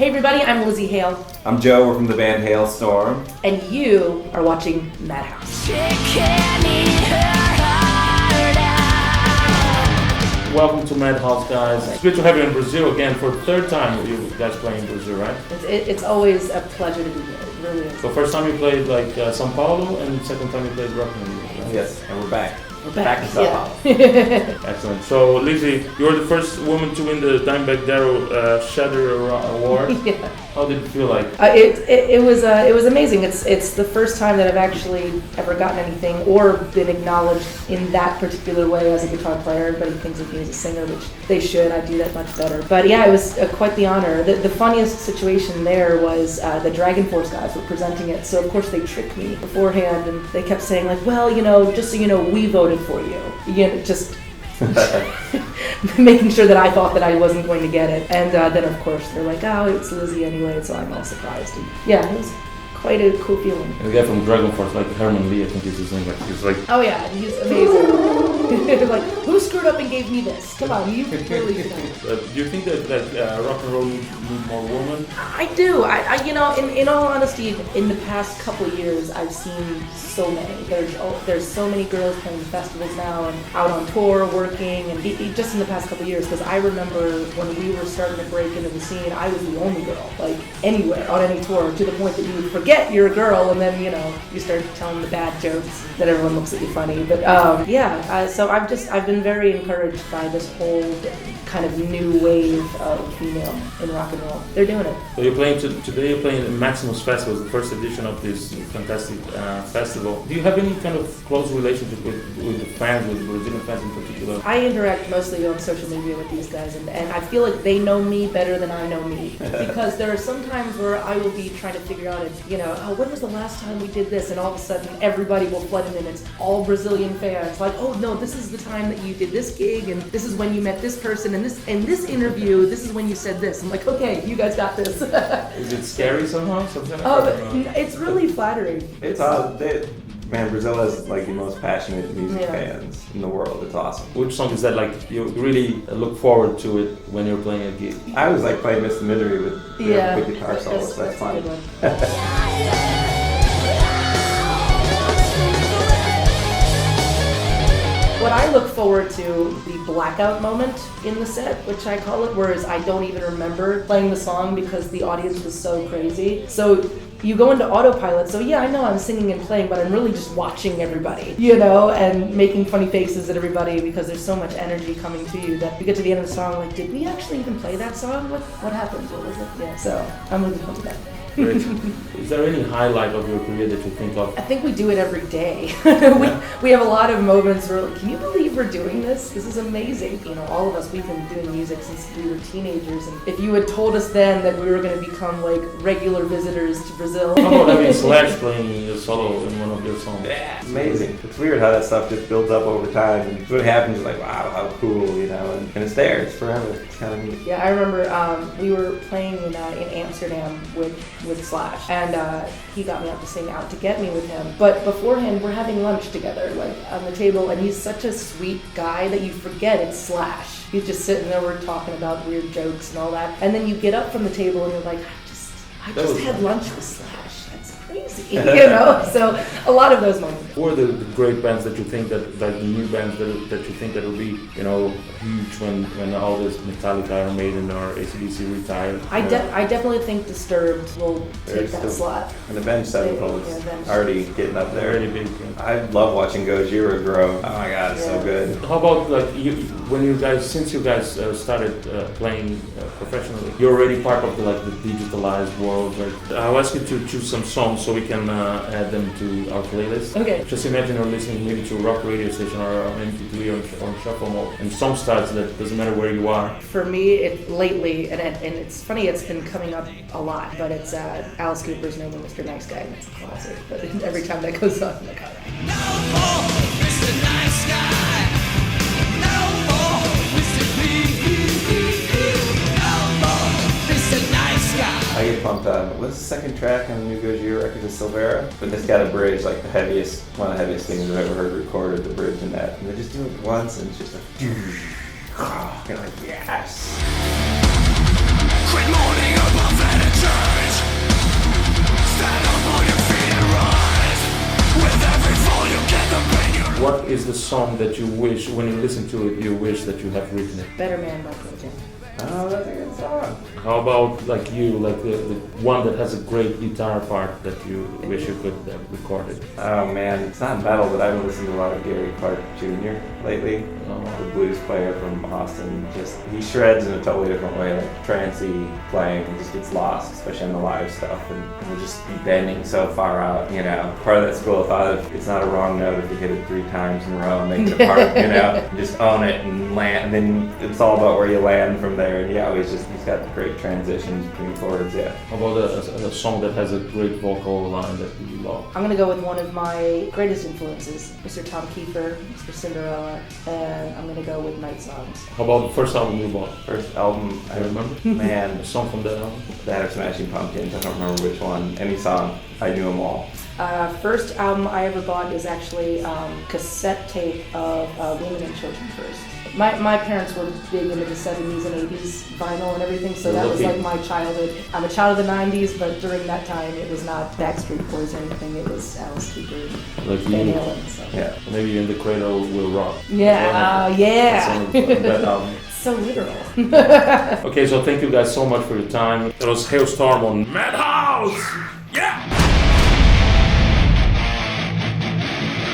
Hey everybody, I'm Lzzy Hale. I'm Joe, we're from the band Halestorm. And you are watching Madhouse. Welcome to Madhouse, guys. It's good to have you in Brazil again for the third time you guys playing in Brazil, right? It's always a pleasure to be here. It really is. So first time you played like São Paulo, and second time you played Rock in Rio, right? Yes, and we're back. We're back in São Paulo. Excellent. So, Lzzy, you're the first woman to win the Dimebag Darrell Shatter Award. Yeah. How did it feel like? It was amazing. It's the first time that I've actually ever gotten anything or been acknowledged in that particular way as a guitar player. Everybody thinks of me as a singer, which they should. I do that much better. But yeah, it was quite the honor. The funniest situation there was the Dragon Force guys were presenting it, so of course they tricked me beforehand, and they kept saying like, well, just so you know, we voted for you. Just making sure that I thought that I wasn't going to get it. And then of course they're like, oh, it's Lzzy anyway, so I'm all surprised. And yeah, it was quite a cool feeling. And the guy from Dragon Force, like Herman Lee, I think is his name. He's like, oh yeah, he's amazing. Like, who screwed up and gave me this? Come on, you really did that. do you think that rock and roll need more women? I do. I in all honesty, in the past couple of years, I've seen so many. There's so many girls playing festivals now and out on tour, working, and just in the past couple of years. Because I remember when we were starting to break into the scene, I was the only girl, like anywhere on any tour, to the point that you would forget you're a girl, and then you start telling the bad jokes that everyone looks at you funny. But so I've been very encouraged by this whole kind of new wave of female in rock and roll. They're doing it. So you're playing today. You're playing at Maximus Festival, the first edition of this fantastic festival. Do you have any kind of close relationship with the fans, with Brazilian fans in particular? I interact mostly on social media with these guys, and I feel like they know me better than I know me. Because there are some times where I will be trying to figure out, when was the last time we did this, and all of a sudden everybody will flood in, and it's all Brazilian fans. Like, oh no, this is the time that you did this gig, and this is when you met this person, and this interview, this is when you said this. I'm like, okay, you guys got this. Is it scary somehow? It's really flattering. It's man, Brazil has like the most passionate music fans in the world. It's awesome. Which song is that like you really look forward to it when you're playing a gig? I was like playing Miss the Misery with guitar solos. That's fun. What I look forward to, the blackout moment in the set, which I call it, whereas I don't even remember playing the song because the audience was so crazy. So you go into autopilot, so yeah, I know I'm singing and playing, but I'm really just watching everybody, and making funny faces at everybody because there's so much energy coming to you that you get to the end of the song, like, did we actually even play that song? What happened? What was it? Yeah, so I'm looking forward to that. Great. Is there any highlight of your career that you think of? I think we do it every day. We have a lot of moments where, like, can you believe we're doing this? This is amazing. All of us, we've been doing music since we were teenagers, and if you had told us then that we were going to become like regular visitors to Brazil. How about having Slash playing a solo in one of their songs? Yeah, it's amazing. It's weird how that stuff just builds up over time, and what happens is like, wow, how cool, and it's there, it's forever. It's kind of neat. Yeah, I remember we were playing in Amsterdam with Slash, and he got me out to sing Out to Get Me with him. But beforehand, we're having lunch together, like on the table, and he's such a sweet guy that you forget it's Slash. He's just sitting there, we're talking about weird jokes and all that, and then you get up from the table and you're like, I just had lunch with Slash. That's crazy, So a lot of those moments. Who are the great bands that you think that the new bands that you think that will be huge when all this Metallica, Iron Maiden, or AC/DC retire? I definitely think Disturbed will take that slot. And Avenged Sevenfold is already getting up there. Already big. I love watching Gojira grow. Oh my God, it's so good. How about since you guys started playing professionally, you're already part of the digitalized world. Right? I'll ask you to choose some songs so we can add them to our playlist. Okay. Just imagine you're listening maybe to a rock radio station or on MP3 or on shuffle mode, and song starts that doesn't matter where you are. For me, lately, and it's funny, it's been coming up a lot, but it's Alice Cooper's No More Mr. Nice Guy. It's a classic, but every time that goes on, I'm like, all right. No more Mr. Nice Guy. No more Mr. No more Mr. Nice Guy. I get pumped on, what's the second track on the new Gojira record? Is Silvera? But it's got a bridge, like one of the heaviest things I've ever heard recorded, the bridge in that. And they just do it once, and it's just like, you're like, yes. Quit mourning above that. is the song that you wish, when you listen to it, you wish that you have written it? Better Man by Curtem. Oh, that's a good song. How about like you, like the one that has a great guitar part that you wish you could have recorded? Oh man, it's not metal, but I've been listening to a lot of Gary Clark Jr. lately. The blues player from Austin. Just he shreds in a totally different way, like trancey playing. He just gets lost, especially on the live stuff, and he'll just be bending so far out. You know, part of that school of thought of it's not a wrong note if you hit it 3 times in a row and make it apart. You know, just own it and land, and then it's all about where you land from there. And yeah, he's got great transitions between chords. Yeah. How about a song that has a great vocal line that you love? I'm gonna go with one of my greatest influences, Mr. Tom Kiefer, Mr. Cinderella, and I'm gonna go with Night Songs. How about the first album you bought? First album, I remember. Man, A song from that album? that of Smashing Pumpkins. I don't remember which one. Any song, I knew them all. First album I ever bought is actually cassette tape of Women and Children First. My parents were big into the 70s and 80s vinyl and everything, so that was like my childhood. I'm a child of the 90s, but during that time it was not Backstreet Boys or anything, it was Alice Cooper, Like Van you, Halen. So. yeah. Maybe In the Cradle Will Rock. Yeah, yeah. That's on that album. So literal. Okay, so thank you guys so much for your time. That was Halestorm on Madhouse!